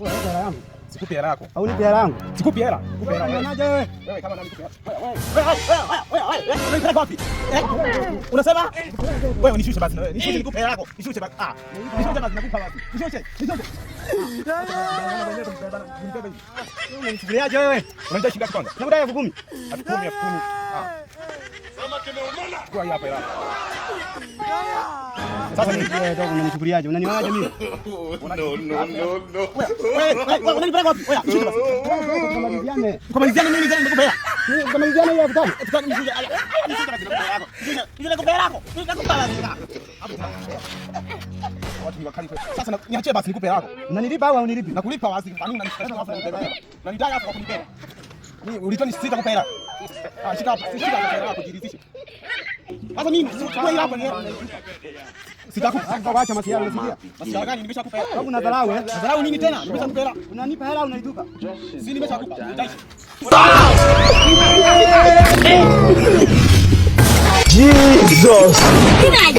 hela yangu. Sikupi hela yako. Au nipe hela yangu. Sikupi hela. Kupi hela. Unaje wewe? Wewe kama nani kupi hela? Wewe. Unataka wapi? Unasema? Wewe unishushe basi na wewe. Nishushe nikupe hela yako. Nishushe basi. Nishushe basi nakupa wapi? Nishushe. Unanichukuliaje wewe? Unanidai shilingi kwanza. Nakudai 10,000. 10,000. Sema kimeumana. Kwa hapa hela. Sasa unanichukuliaje? Unanionaje mimi? No. Wewe unanipeleka wapi? Wewe shika basi. Tukamaliziane. Tukamaliziane nini tena nikupe hela? Tukamaliziane hiyo vitani. Nishushe basi nikupe hela yako. Nishushe nikupe hela yako. Nikupe hela yako. Watu ni wakali kweli. Sasa niachie basi nikupe hela yako. Unanilipa au unilipi? Nakulipa wazi. Kwa nini unanishika hapo kunibeba hela? Unanidai hapo kunibeba. Ni ulitoni sita kupa hela. Shika hapo, shika hela yako jiridhishe. Sasa mimi sikuwa hela hapo ni sitakupa. Waacha masiara unasikia? Masiara gani nimeshakupa hela? Sababu unadharau Nadharau nini tena? Nimeshakupa hela. Unanipa hela unaitupa. Si nimeshakupa. Jesus.